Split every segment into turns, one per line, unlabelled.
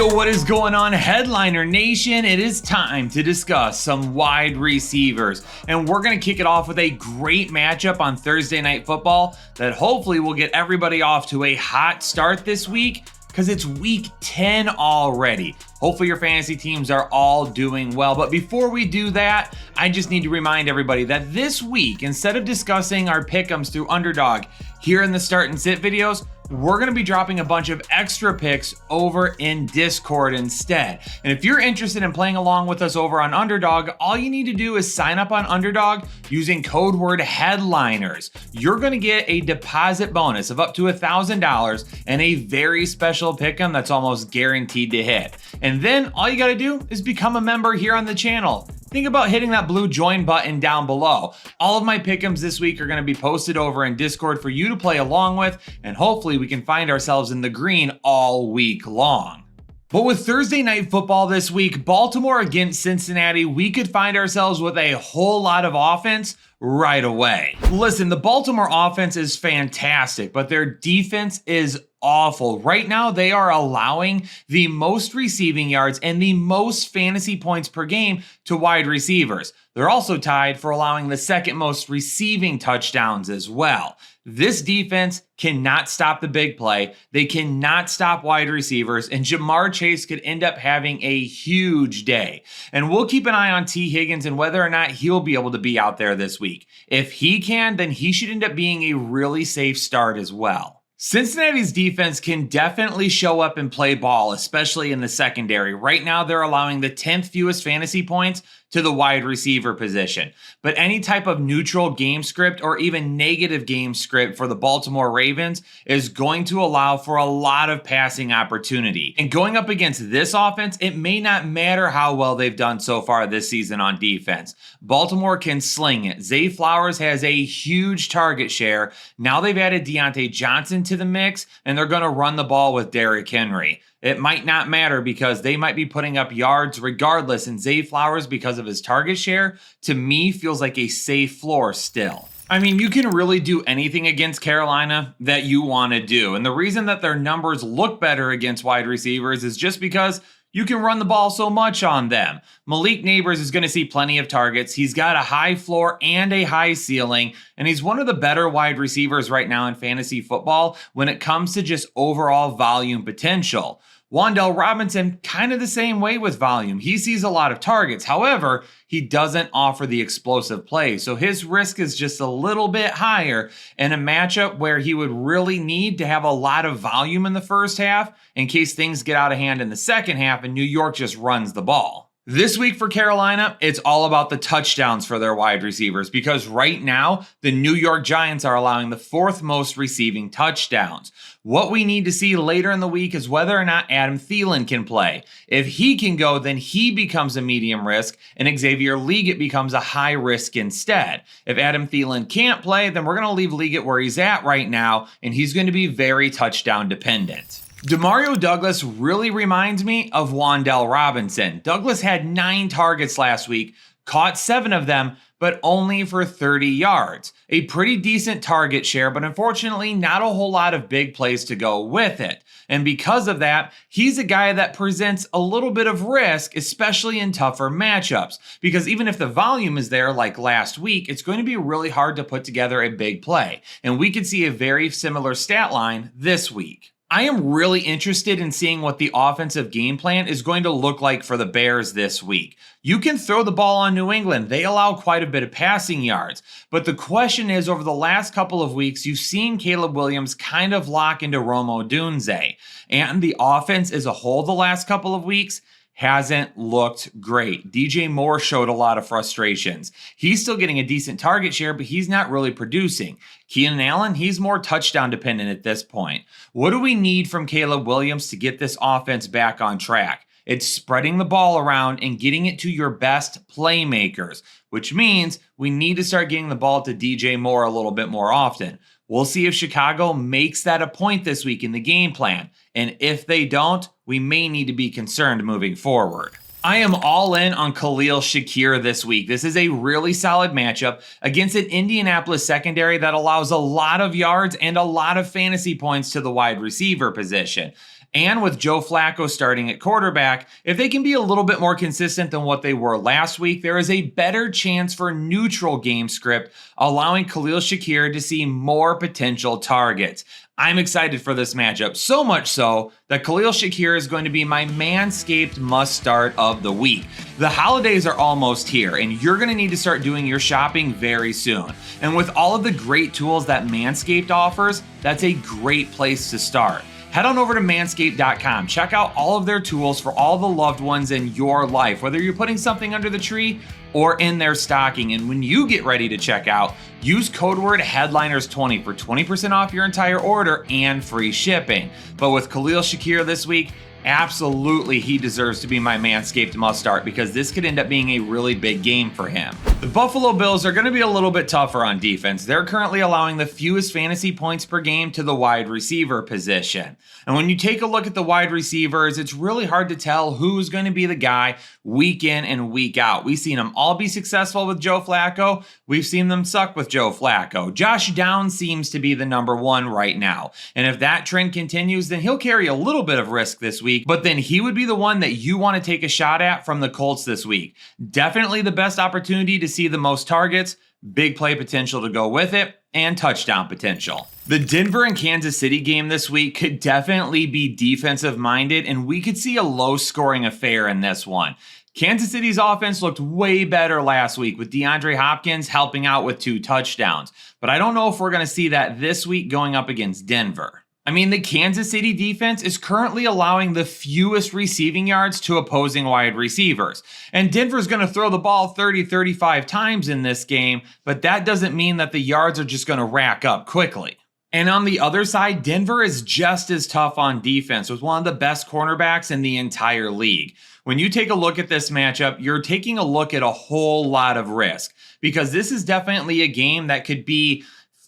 Yo, what is going on, Headliner Nation? It is time to discuss some wide receivers, and we're going to kick it off with a great matchup on Thursday Night Football that hopefully will get everybody off to a hot start this week because it's week 10 already. Hopefully your fantasy teams are all doing well. But before we do that, I just need to remind everybody that this week, instead of discussing our pick'ems through Underdog here in the start and sit videos, we're going to be dropping a bunch of extra picks over in Discord instead. And if you're interested in playing along with us over on Underdog, all you need to do is sign up on Underdog using code word headliners. You're going to get a deposit bonus of up to $1,000 and a very special pick'em that's almost guaranteed to hit. And then all you got to do is become a member here on the channel. Think about hitting that blue join button down below. All of my pick'ems this week are going to be posted over in Discord for you to play along with, and hopefully we can find ourselves in the green all week long. But with Thursday Night Football this week, Baltimore against Cincinnati, we could find ourselves with a whole lot of offense right away. Listen, the Baltimore offense is fantastic, but their defense is awful. Right now, they are allowing the most receiving yards and the most fantasy points per game to wide receivers. They're also tied for allowing the second most receiving touchdowns as well. This defense cannot stop the big play. They cannot stop wide receivers, and Jamar Chase could end up having a huge day. And we'll keep an eye on T. Higgins and whether or not he'll be able to be out there this week. If he can, then he should end up being a really safe start as well. Cincinnati's defense can definitely show up and play ball, especially in the secondary. Right now, they're allowing the 10th fewest fantasy points to the wide receiver position. But any type of neutral game script or even negative game script for the Baltimore Ravens is going to allow for a lot of passing opportunity. And going up against this offense, it may not matter how well they've done so far this season on defense. Baltimore can sling it. Zay Flowers has a huge target share. Now they've added Deontay Johnson to the mix, and they're going to run the ball with Derrick Henry. It might not matter because they might be putting up yards regardless, and Zay Flowers, because of his target share, to me feels like a safe floor still. I mean, you can really do anything against Carolina that you want to do, and the reason that their numbers look better against wide receivers is just because you can run the ball so much on them. Malik Neighbors is going to see plenty of targets. He's got a high floor and a high ceiling, and he's one of the better wide receivers right now in fantasy football when it comes to just overall volume potential. Wan'Dale Robinson, kind of the same way with volume. He sees a lot of targets. However, he doesn't offer the explosive play, so his risk is just a little bit higher in a matchup where he would really need to have a lot of volume in the first half in case things get out of hand in the second half and New York just runs the ball. This week for Carolina, it's all about the touchdowns for their wide receivers because right now, the New York Giants are allowing the 4th most receiving touchdowns. What we need to see later in the week is whether or not Adam Thielen can play. If he can go, then he becomes a medium risk, and Xavier Legette becomes a high risk instead. If Adam Thielen can't play, then we're going to leave Legette where he's at right now, and he's going to be very touchdown dependent. Demario Douglas really reminds me of Wan'Dale Robinson. Douglas had 9 targets last week, caught 7 of them, but only for 30 yards. A pretty decent target share, but unfortunately not a whole lot of big plays to go with it. And because of that, he's a guy that presents a little bit of risk, especially in tougher matchups. Because even if the volume is there like last week, it's going to be really hard to put together a big play. And we could see a very similar stat line this week. I am really interested in seeing what the offensive game plan is going to look like for the Bears this week. You can throw the ball on New England. They allow quite a bit of passing yards. But the question is, over the last couple of weeks, you've seen Caleb Williams kind of lock into Rome Odunze. And the offense as a whole the last couple of weeks hasn't looked great. DJ Moore showed a lot of frustrations. He's still getting a decent target share, but he's not really producing. Keenan Allen, he's more touchdown dependent at this point. What do we need from Caleb Williams to get this offense back on track? It's spreading the ball around and getting it to your best playmakers, which means we need to start getting the ball to DJ Moore a little bit more often. We'll see if Chicago makes that a point this week in the game plan. And if they don't, we may need to be concerned moving forward. I am all in on Khalil Shakir this week. This is a really solid matchup against an Indianapolis secondary that allows a lot of yards and a lot of fantasy points to the wide receiver position. And with Joe Flacco starting at quarterback, if they can be a little bit more consistent than what they were last week, there is a better chance for neutral game script, allowing Khalil Shakir to see more potential targets. I'm excited for this matchup, so much so that Khalil Shakir is going to be my Manscaped must-start of the week. The holidays are almost here, and you're going to need to start doing your shopping very soon. And with all of the great tools that Manscaped offers, that's a great place to start. Head on over to manscaped.com. Check out all of their tools for all the loved ones in your life, whether you're putting something under the tree or in their stocking. And when you get ready to check out, use code word headliners20 for 20% off your entire order and free shipping. But with Khalil Shakir this week, absolutely he deserves to be my Manscaped must-start because this could end up being a really big game for him. The Buffalo Bills are going to be a little bit tougher on defense. They're currently allowing the fewest fantasy points per game to the wide receiver position. And when you take a look at the wide receivers, it's really hard to tell who's going to be the guy week in and week out. We've seen them all be successful with Joe Flacco. We've seen them suck with Joe Flacco. Josh Downs seems to be the number one right now. And if that trend continues, then he'll carry a little bit of risk this week, but then he would be the one that you want to take a shot at from the Colts this week. Definitely the best opportunity to see the most targets, big play potential to go with it, and touchdown potential. The Denver and Kansas City game this week could definitely be defensive minded, and we could see a low scoring affair in this one. Kansas City's offense looked way better last week with DeAndre Hopkins helping out with 2 touchdowns, but I don't know if we're going to see that this week going up against Denver. I mean, the Kansas City defense is currently allowing the fewest receiving yards to opposing wide receivers. And Denver's going to throw the ball 30-35 times in this game, but that doesn't mean that the yards are just going to rack up quickly. And on the other side, Denver is just as tough on defense with one of the best cornerbacks in the entire league. When you take a look at this matchup, you're taking a look at a whole lot of risk because this is definitely a game that could be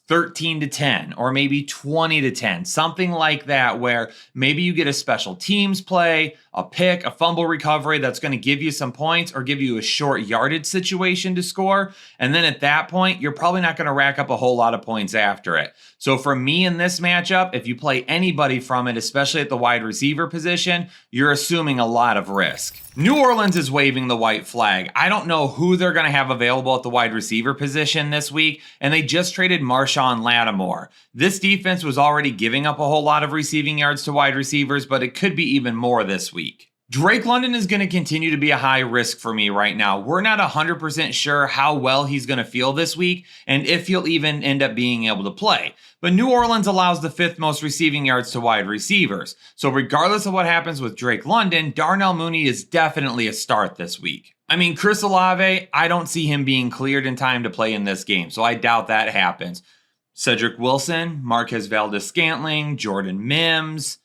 13-10 or maybe 20-10, something like that, where maybe you get a special teams play, a pick, a fumble recovery that's going to give you some points or give you a short yardage situation to score. And then at that point, you're probably not going to rack up a whole lot of points after it. So for me in this matchup, if you play anybody from it, especially at the wide receiver position, you're assuming a lot of risk. New Orleans is waving the white flag. I don't know who they're going to have available at the wide receiver position this week, and they just traded Marshawn Lattimore. This defense was already giving up a whole lot of receiving yards to wide receivers, but it could be even more this week. Drake London is going to continue to be a high risk for me right now. We're not 100% sure how well he's going to feel this week and if he'll even end up being able to play. But New Orleans allows the 5th most receiving yards to wide receivers. So regardless of what happens with Drake London, Darnell Mooney is definitely a start this week. I mean, Chris Olave, I don't see him being cleared in time to play in this game, so I doubt that happens. Cedric Wilson, Marquez Valdes-Scantling, Jordan Mims.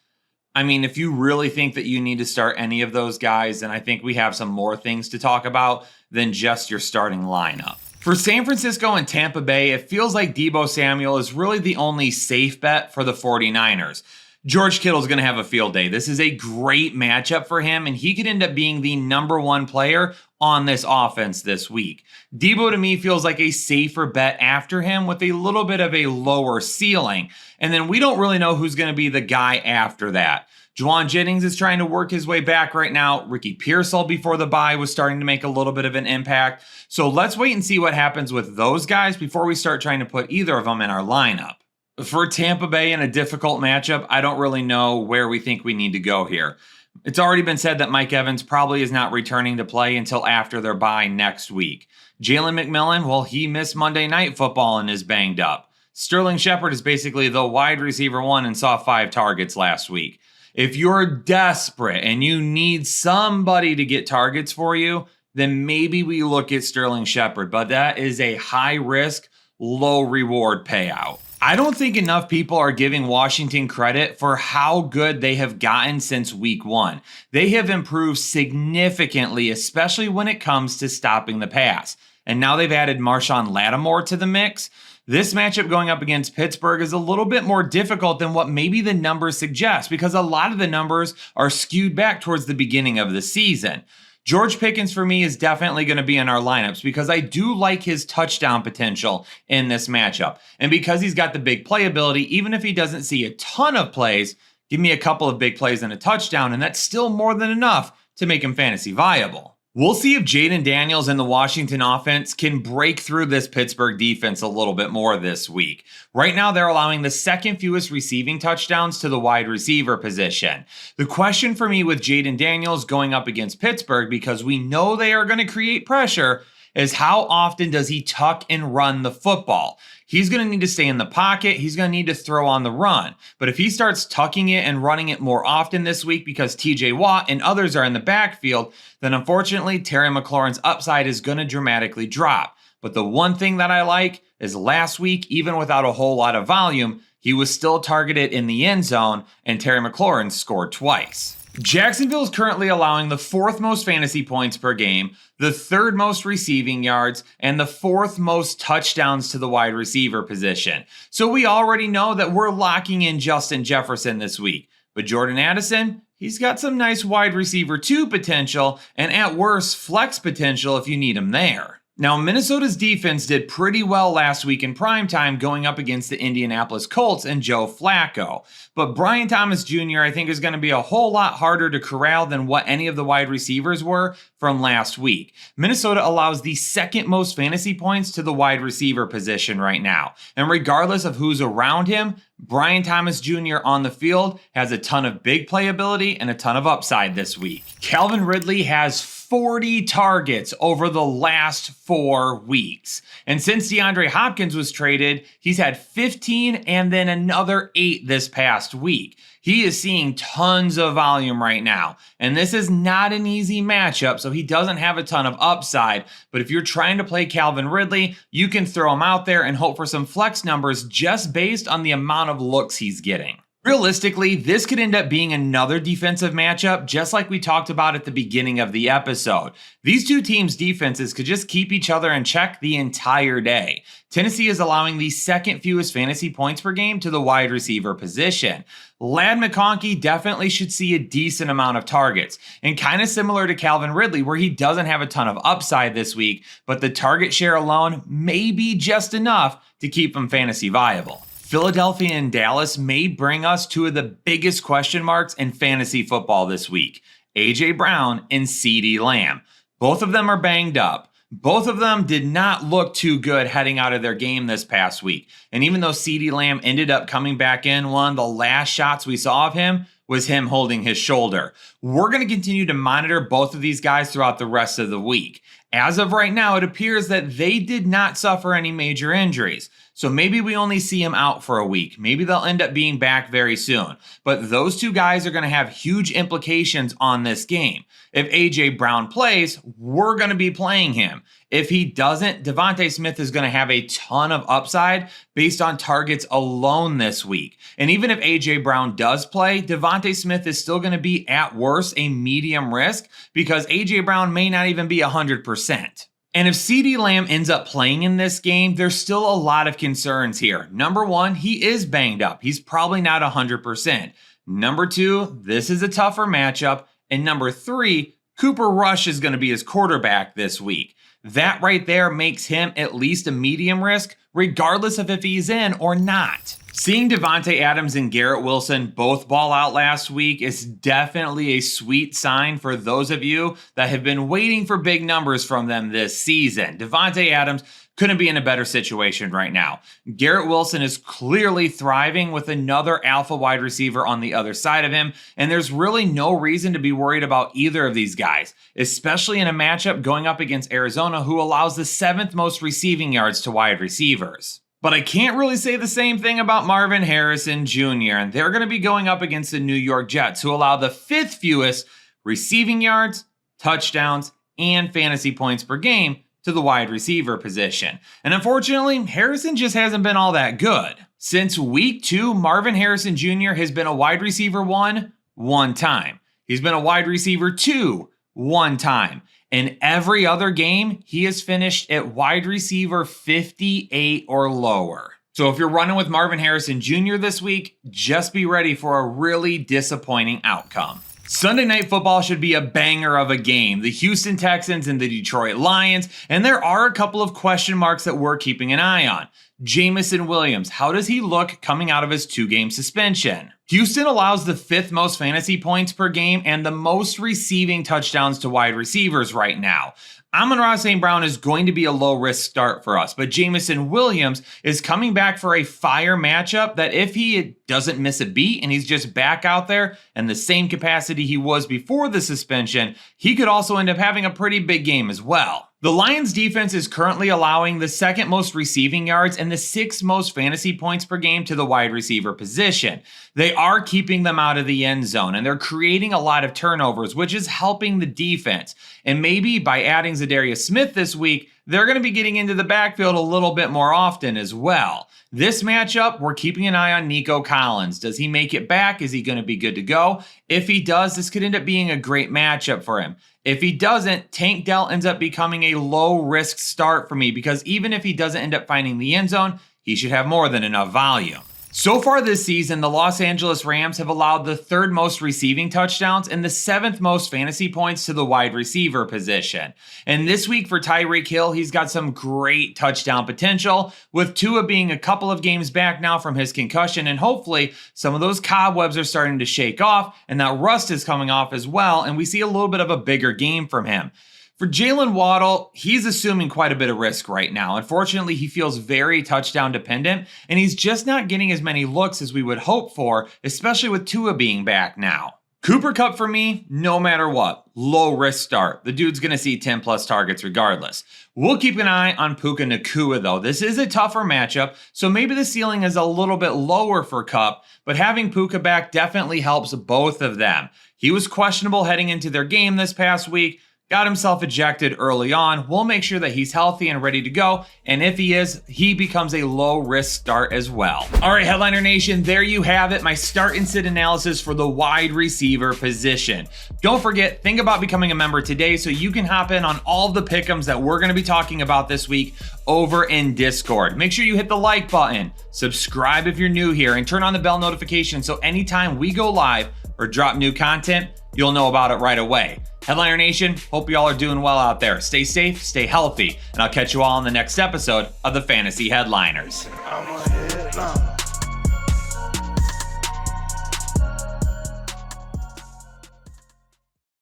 I mean, if you really think that you need to start any of those guys, then I think we have some more things to talk about than just your starting lineup. For San Francisco and Tampa Bay, it feels like Deebo Samuel is really the only safe bet for the 49ers. George Kittle's going to have a field day. This is a great matchup for him, and he could end up being the number 1 player on this offense this week. Deebo to me feels like a safer bet after him with a little bit of a lower ceiling. And then we don't really know who's going to be the guy after that. Juwan Jennings is trying to work his way back right now. Ricky Pearsall before the bye was starting to make a little bit of an impact. So let's wait and see what happens with those guys before we start trying to put either of them in our lineup. For Tampa Bay in a difficult matchup, I don't really know where we think we need to go here. It's already been said that Mike Evans probably is not returning to play until after their bye next week. Jalen McMillan, well, he missed Monday Night Football and is banged up. Sterling Shepard is basically the wide receiver 1 and saw 5 targets last week. If you're desperate and you need somebody to get targets for you, then maybe we look at Sterling Shepard, but that is a high risk, low reward payout. I don't think enough people are giving Washington credit for how good they have gotten since week 1. They have improved significantly, especially when it comes to stopping the pass. And now they've added Marshawn Lattimore to the mix. This matchup going up against Pittsburgh is a little bit more difficult than what maybe the numbers suggest because a lot of the numbers are skewed back towards the beginning of the season. George Pickens for me is definitely going to be in our lineups because I do like his touchdown potential in this matchup. And because he's got the big playability, even if he doesn't see a ton of plays, Give me a couple of big plays and a touchdown, and that's still more than enough to make him fantasy viable. We'll see if Jaden Daniels and the Washington offense can break through this Pittsburgh defense a little bit more this week. Right now, they're allowing the second fewest receiving touchdowns to the wide receiver position. The question for me with Jaden Daniels going up against Pittsburgh, because we know they are going to create pressure, is how often does he tuck and run the football? He's going to need to stay in the pocket. He's going to need to throw on the run. But if he starts tucking it and running it more often this week because TJ Watt and others are in the backfield, then unfortunately, Terry McLaurin's upside is going to dramatically drop. But the one thing that I like is last week, even without a whole lot of volume, he was still targeted in the end zone, and Terry McLaurin scored twice. Jacksonville is currently allowing the 4th most fantasy points per game, the 3rd most receiving yards, and the 4th most touchdowns to the wide receiver position. So we already know that we're locking in Justin Jefferson this week. But Jordan Addison, he's got some nice wide receiver 2 potential, and at worst, flex potential if you need him there. Now, Minnesota's defense did pretty well last week in primetime going up against the Indianapolis Colts and Joe Flacco. But Brian Thomas Jr., I think, is going to be a whole lot harder to corral than what any of the wide receivers were from last week. Minnesota allows the 2nd most fantasy points to the wide receiver position right now. And regardless of who's around him, Brian Thomas Jr. on the field has a ton of big playability and a ton of upside this week. Calvin Ridley has 40 targets over the last 4 weeks. And since DeAndre Hopkins was traded, he's had 15 and then another 8 this past week. He is seeing tons of volume right now. And this is not an easy matchup, so he doesn't have a ton of upside. But if you're trying to play Calvin Ridley, you can throw him out there and hope for some flex numbers just based on the amount of looks he's getting. Realistically, this could end up being another defensive matchup, just like we talked about at the beginning of the episode. These two teams' defenses could just keep each other in check the entire day. Tennessee is allowing the 2nd fewest fantasy points per game to the wide receiver position. Ladd McConkey definitely should see a decent amount of targets, and kind of similar to Calvin Ridley, where he doesn't have a ton of upside this week, but the target share alone may be just enough to keep him fantasy viable. Philadelphia and Dallas may bring us 2 of the biggest question marks in fantasy football this week: A.J. Brown and CeeDee Lamb. Both of them are banged up. Both of them did not look too good heading out of their game this past week. And even though CeeDee Lamb ended up coming back in, one of the last shots we saw of him was him holding his shoulder. We're going to continue to monitor both of these guys throughout the rest of the week. As of right now, it appears that they did not suffer any major injuries. So maybe we only see him out for a week. Maybe they'll end up being back very soon. But those 2 guys are going to have huge implications on this game. If A.J. Brown plays, we're going to be playing him. If he doesn't, Devontae Smith is going to have a ton of upside based on targets alone this week. And even if A.J. Brown does play, Devontae Smith is still going to be, at worst, a medium risk because A.J. Brown may not even be 100%. And if CeeDee Lamb ends up playing in this game, there's still a lot of concerns here. Number 1, he is banged up. He's probably not 100%. Number 2, this is a tougher matchup. And number 3, Cooper Rush is going to be his quarterback this week. That right there makes him at least a medium risk, regardless of if he's in or not. Seeing Davante Adams and Garrett Wilson both ball out last week is definitely a sweet sign for those of you that have been waiting for big numbers from them this season. Davante Adams couldn't be in a better situation right now. Garrett Wilson is clearly thriving with another alpha wide receiver on the other side of him, and there's really no reason to be worried about either of these guys, especially in a matchup going up against Arizona, who allows the 7th most receiving yards to wide receivers. But I can't really say the same thing about Marvin Harrison Jr., and they're going to be going up against the New York Jets, who allow the 5th fewest receiving yards, touchdowns, and fantasy points per game to the wide receiver position. And unfortunately, Harrison just hasn't been all that good. Since week 2, Marvin Harrison Jr. has been a wide receiver 1 time. He's been a wide receiver 2 1 time. In every other game, he has finished at wide receiver 58 or lower. So if you're running with Marvin Harrison Jr. this week, just be ready for a really disappointing outcome. Sunday Night Football should be a banger of a game. The Houston Texans and the Detroit Lions, and there are a couple of question marks that we're keeping an eye on. Jameson Williams, how does he look coming out of his 2-game suspension? Houston allows the 5th most fantasy points per game and the most receiving touchdowns to wide receivers right now. Amon-Ra St. Brown is going to be a low-risk start for us, but Jameson Williams is coming back for a fire matchup that if he doesn't miss a beat and he's just back out there in the same capacity he was before the suspension, he could also end up having a pretty big game as well. The Lions defense is currently allowing the 2nd most receiving yards and the 6th most fantasy points per game to the wide receiver position. They are keeping them out of the end zone and they're creating a lot of turnovers, which is helping the defense. And maybe by adding Zadarius Smith this week, they're going to be getting into the backfield a little bit more often as well. This matchup, we're keeping an eye on Nico Collins. Does he make it back? Is he going to be good to go? If he does, this could end up being a great matchup for him. If he doesn't, Tank Dell ends up becoming a low-risk start for me because even if he doesn't end up finding the end zone, he should have more than enough volume. So far this season, the Los Angeles Rams have allowed the 3rd most receiving touchdowns and the 7th most fantasy points to the wide receiver position. And this week for Tyreek Hill, he's got some great touchdown potential, with Tua being a couple of games back now from his concussion, and hopefully some of those cobwebs are starting to shake off and that rust is coming off as well, and we see a little bit of a bigger game from him. For Jalen Waddle, he's assuming quite a bit of risk right now. Unfortunately, he feels very touchdown dependent, and he's just not getting as many looks as we would hope for, especially with Tua being back now. Cooper Kupp for me, no matter what, low risk start. The dude's going to see 10 plus targets regardless. We'll keep an eye on Puka Nacua though. This is a tougher matchup, so maybe the ceiling is a little bit lower for Kupp, but having Puka back definitely helps both of them. He was questionable heading into their game this past week, got himself ejected early on. We'll make sure that he's healthy and ready to go. And if he is, he becomes a low risk start as well. All right, Headliner Nation, there you have it. My start and sit analysis for the wide receiver position. Don't forget, think about becoming a member today so you can hop in on all the pick'ems that we're going to be talking about this week over in Discord. Make sure you hit the like button, subscribe if you're new here, and turn on the bell notification so anytime we go live or drop new content, you'll know about it right away. Headliner Nation, hope y'all are doing well out there. Stay safe, stay healthy, and I'll catch you all in the next episode of the Fantasy Headliners.